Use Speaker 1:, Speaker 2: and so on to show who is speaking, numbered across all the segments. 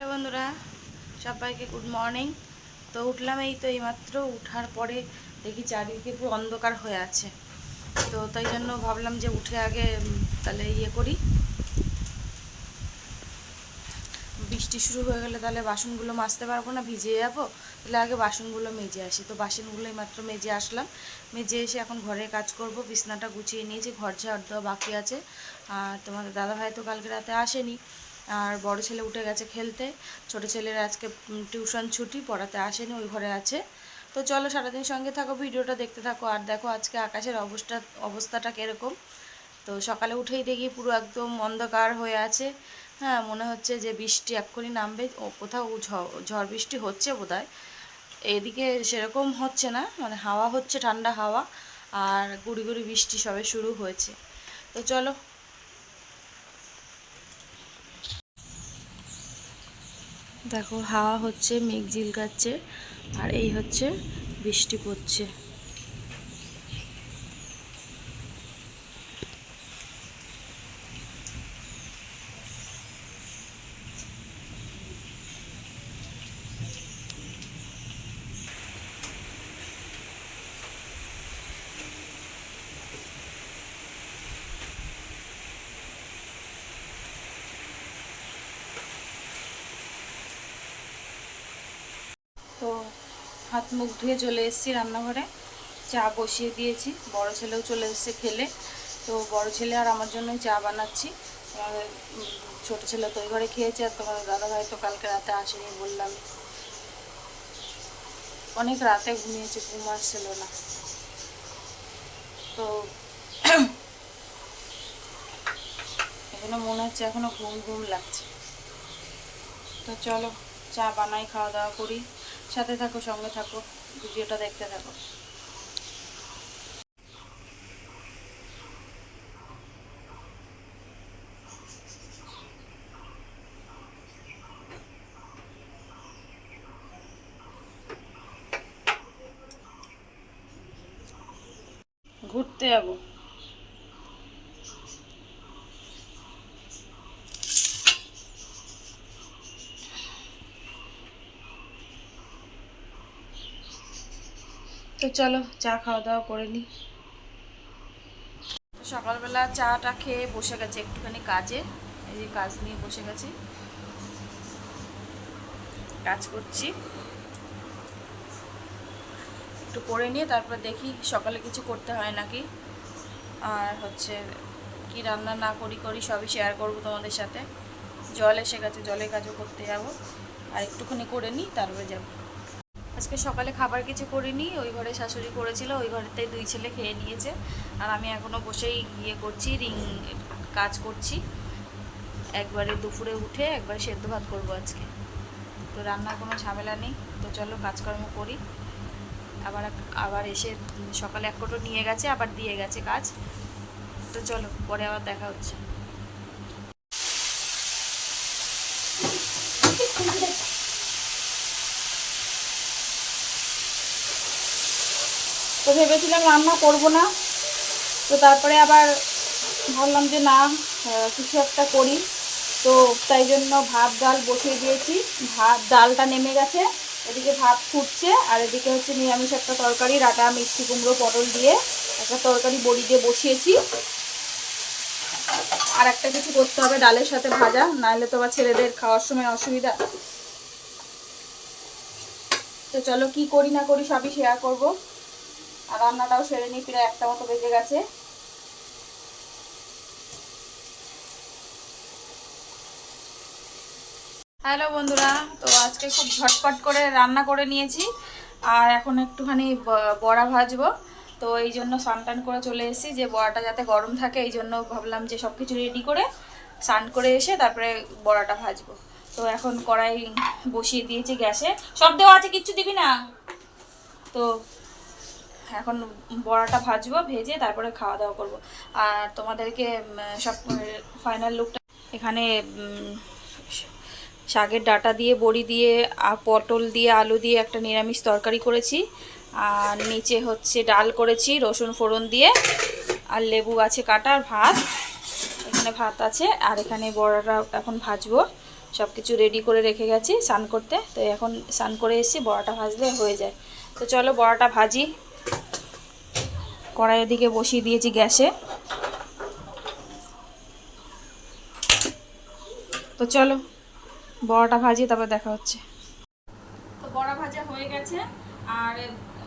Speaker 1: Hello বন্ধুরা, সবাইকে good morning. তো উঠলাম, এই তো এইমাত্র উঠার পরে দেখি চারিদিকে পুরো অন্ধকার হয়ে আছে। তো তাই জন্য ভাবলাম যে উঠে আগে তাহলে করি, বৃষ্টি শুরু হয়ে গেলে তাহলে বাসনগুলো মাজতে পারবো না, ভিজে যাবো। তাহলে আগে বাসনগুলো মেজে আসি। তো বাসনগুলো এইমাত্র মেজে আসলাম, মেজে এসে এখন ঘরের কাজ করব। বিছনাটা গুছিয়ে নিয়েছি, ঘর ঝাড় দেওয়া বাকি আছে। আর তোমাদের দাদাভাই তো কালকে রাতে আসেনি, আর বড় ছেলে উঠে গেছে খেলতে। ছোট ছেলের আজকে টিউশন ছুটি, পড়াতে আসেনি, ওই ঘরে আছে। তো চলো সারাদিন সঙ্গে থাকো, ভিডিওটা দেখতে থাকো। আর দেখো আজকে আকাশের অবস্থাটা কীরকম। তো সকালে উঠেই দেখি পুরো একদম অন্ধকার হয়ে আছে। হ্যাঁ, মনে হচ্ছে যে বৃষ্টি এক্ষুনি নামবে, ও কোথাও ঝড় বৃষ্টি হচ্ছে বোধহয়। এদিকে সেরকম হচ্ছে না, মানে হাওয়া হচ্ছে, ঠান্ডা হাওয়া, আর গুড়ি গুড়ি বৃষ্টি সবে শুরু হয়েছে। তো চলো, দেখো হাওয়া হচ্ছে, মেঘ ঝিলকাচ্ছে, আর এই হচ্ছে বৃষ্টি পড়ছে। তো হাত মুখ ধুয়ে চলে এসেছি রান্নাঘরে, চা বসিয়ে দিয়েছি। বড় ছেলেও চলে এসেছে খেলে। তো বড় ছেলে আর আমার জন্যই চা বানাচ্ছি। আমাদের ছোট ছেলে তো ওই ঘরে খেয়েছে, আর তোমার দাদাভাই তো কালকে রাতে আসেনি বললাম, অনেক রাতে ঘুমিয়েছে, ঘুম আসছিল না। তো এখনো মনে হচ্ছে এখনো ঘুম ঘুম লাগছে। তো চলো চা বানাই, খাওয়া দাওয়া করি। সাথে থাকো, সঙ্গে থাকো, ভিডিওটা দেখতে থাকো। ঘুরতে যাবো। তো চলো চা খাওয়া দাওয়া করে নিই। সকালবেলা চাটা খেয়ে বসে গেছে একটুখানি কাজে, এই যে কাজ নিয়ে বসে গেছি, কাজ করছি। একটু করে নিয়ে তারপর দেখি সকালে কিছু করতে হয় নাকি, আর হচ্ছে কি রান্না না করি সবই শেয়ার করব তোমাদের সাথে। জল এসে গেছে, জলের কাজও করতে যাব, আর একটুখানি করে নিই তারপরে যাব। আজকে সকালে খাবার কিছু করিনি, ওই ঘরে শাশুড়ি করেছিল, ওই ঘরেতেই দুই ছেলে খেয়ে নিয়েছে। আর আমি এখনও বসেই করছি, কাজ করছি। একবারে দুপুরে উঠে একবার সেদ্ধ ভাত করবো আজকে। তো রান্নার কোনো ঝামেলা নেই। তো চলো কাজকর্ম করি। আবার আবার এসে সকালে এক কোটো নিয়ে গেছে, আবার দিয়ে গেছে কাজ। তো চলো পরে আবার দেখা হচ্ছে। তো ভেবেছিলাম রান্না করব না, তো তারপরে আবার ভাবলাম যে না, কিছু একটা করি। তো তাই জন্য ভাত ডাল বসিয়ে দিয়েছি। ডালটা নেমে গেছে, এদিকে ভাত ফুটছে, আর এদিকে হচ্ছে নিরামিষ একটা তরকারি, ডাঁটা মিষ্টি কুমড়ো পটল দিয়ে একটা তরকারি বড়ি দিয়ে বসিয়েছি। আর একটা কিছু করতে হবে ডালের সাথে ভাজা, নাহলে তো আবার ছেলেদের খাওয়ার সময় অসুবিধা। তো চলো কি করি না করি সবই শেয়ার করব। আর রান্নাটাও সেরে নিই, প্রায় একটা মতো বেজে গেছে। হ্যালো বন্ধুরা, তো আজকে খুব ঝটপট করে রান্না করে নিয়েছি। আর এখন একটুখানি বড়া ভাজবো। তো এই জন্য স্নান টান করে চলে এসেছি, যে বড়াটা যাতে গরম থাকে, এই জন্য ভাবলাম যে সব কিছু রেডি করে স্নান করে এসে তারপরে বড়াটা ভাজবো। তো এখন কড়াই বসিয়ে দিয়েছি গ্যাসে, সব দেওয়া আছে, কিচ্ছু দিবি না। তো এখন বড়াটা ভাজবো, ভেজে তারপরে খাওয়া দাওয়া করবো। আর তোমাদেরকে সব ফাইনাল লুকটা এখানে শাকের ডাঁটা দিয়ে, বড়ি দিয়ে, আর পটল দিয়ে, আলু দিয়ে একটা নিরামিষ তরকারি করেছি। আর নিচে হচ্ছে ডাল করেছি রসুন ফোড়ন দিয়ে, আর লেবু আছে কাটা, আর ভাত, এখানে ভাত আছে। আর এখানে বড়াটা এখন ভাজবো, সব কিছু রেডি করে রেখে গেছি স্নান করতে। তো এখন স্নান করে এসেছি, বড়াটা ভাজলে হয়ে যায়। তো চলো বড়াটা ভাজি। কড়াইয়ের দিকে বসিয়ে দিয়েছি গ্যাসে। তো চলো বড়াটা ভাজি, তারপর দেখা হচ্ছে। তো বড়া ভাজা হয়ে গেছে, আর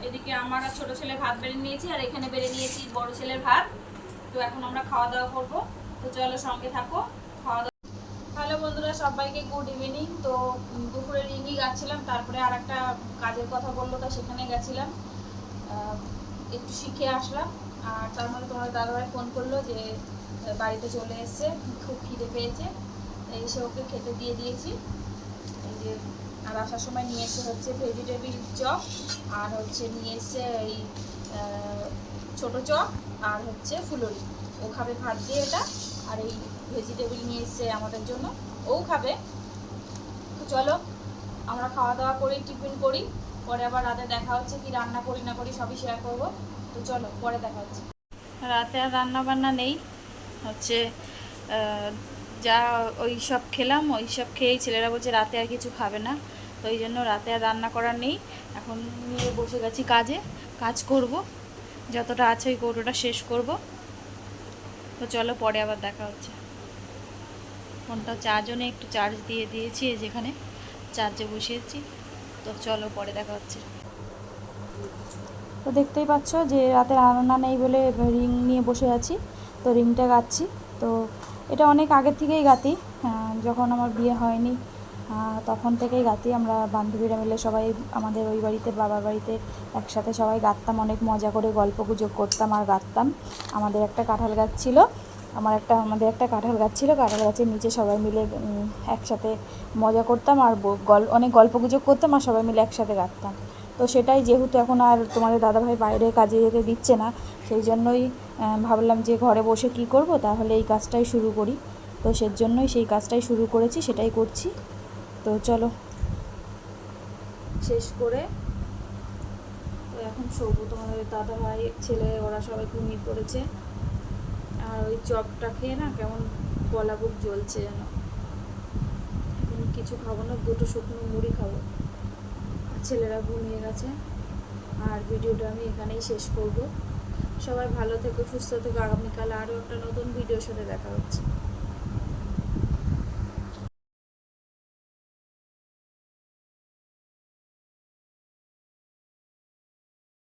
Speaker 1: এদিকে আমার আর ছোটো ছেলে ভাত বেড়ে নিয়েছি, আর এখানে বেড়ে নিয়েছি বড় ছেলের ভাত। তো এখন আমরা খাওয়া দাওয়া করবো। তো চলো সঙ্গে থাকো, খাওয়া দাওয়া। হ্যালো বন্ধুরা, সবাইকে গুড ইভিনিং। তো দুপুরে রিঙ্গি যাচ্ছিলাম, তারপরে আর একটা কাজের কথা বললো, তা সেখানে গেছিলাম, একটু শিখে আসলাম। আর তার মধ্যে তোমার দাদাভাই ফোন করলো যে বাড়িতে চলে এসছে, খুব খিদে পেয়েছে, এসে ওকে খেতে দিয়ে দিয়েছি। এই যে, আর আসার সময় নিয়ে এসে হচ্ছে ভেজিটেবিল চপ, আর হচ্ছে নিয়ে এসছে এই ছোটো চপ, আর হচ্ছে ফুলুরি। ও খাবে ভাত দিয়ে এটা, আর এই ভেজিটেবিল নিয়ে এসছে আমাদের জন্য, ও খাবে। তো চলো আমরা খাওয়া দাওয়া করি, টিফিন করি, পরে আবার রাতে দেখা হচ্ছে, কি রান্না করি না করি সবই শেয়ার করবো। তো চলো পরে দেখা হচ্ছে। রাতে আর রান্না বান্না নেই, হচ্ছে যা ওই সব খেলাম, ওই সব খেয়েই ছেলেরা বলছে রাতে আর কিছু খাবে না, তো ওই জন্য রাতে আর রান্না করার নেই। এখন নিয়ে বসে গেছি কাজে, কাজ করব, যতটা আছে ওই কৌটোটা শেষ করব। তো চলো পরে আবার দেখা হচ্ছে। ফোনটা চার্জও নেই, একটু চার্জ দিয়ে দিয়েছি, যেখানে চার্জে বসিয়েছি। তো চলো পরে দেখা হচ্ছে। তো দেখতেই পাচ্ছ যে রাতে রান্না নেই বলে রিং নিয়ে বসে আছি। তো রিংটা গাচ্ছি। তো এটা অনেক আগের থেকেই গাতি, যখন আমার বিয়ে হয়নি তখন থেকেই গাতি। আমরা বান্ধবীরা মিলে সবাই আমাদের ওই বাড়িতে, বাবার বাড়িতে একসাথে সবাই গাঁথতাম, অনেক মজা করে গল্প গুজব করতাম আর গাঁথতাম। আমাদের একটা কাঁঠাল গাছ ছিল, আমাদের একটা কাঁঠাল গাছ ছিল, কাঁঠাল গাছের নিচে সবাই মিলে একসাথে মজা করতাম আর অনেক গল্প গুজব করতাম, আর সবাই মিলে একসাথে গাঁথতাম। তো সেটাই, যেহেতু এখন আর তোমাদের দাদাভাই বাইরে কাজে যেতে দিচ্ছে না, সেই জন্যই ভাবলাম যে ঘরে বসে কি করব, তাহলে এই কাজটাই শুরু করি। তো সেজন্যই সেই কাজটাই শুরু করেছি, সেটাই করছি। তো চলো শেষ করে তো এখন শোবো। তোমাদের দাদাভাই, ছেলে, ওরা সবাই ঘুমিয়ে পড়েছে। আর ওই চপটা খেয়ে না কেমন গলা বুক জ্বলছে যেন। এখন কিছু খাবো না, দুটো শুকনো মুড়ি খাবো। ছেলেরা ঘুমিয়ে গেছে। আর ভিডিওটা আমি এখানেই শেষ করব। সবাই ভালো থেকো, সুস্থ থেকো। আগামীকাল আরও একটা নতুন ভিডিওর সাথে দেখা হচ্ছে।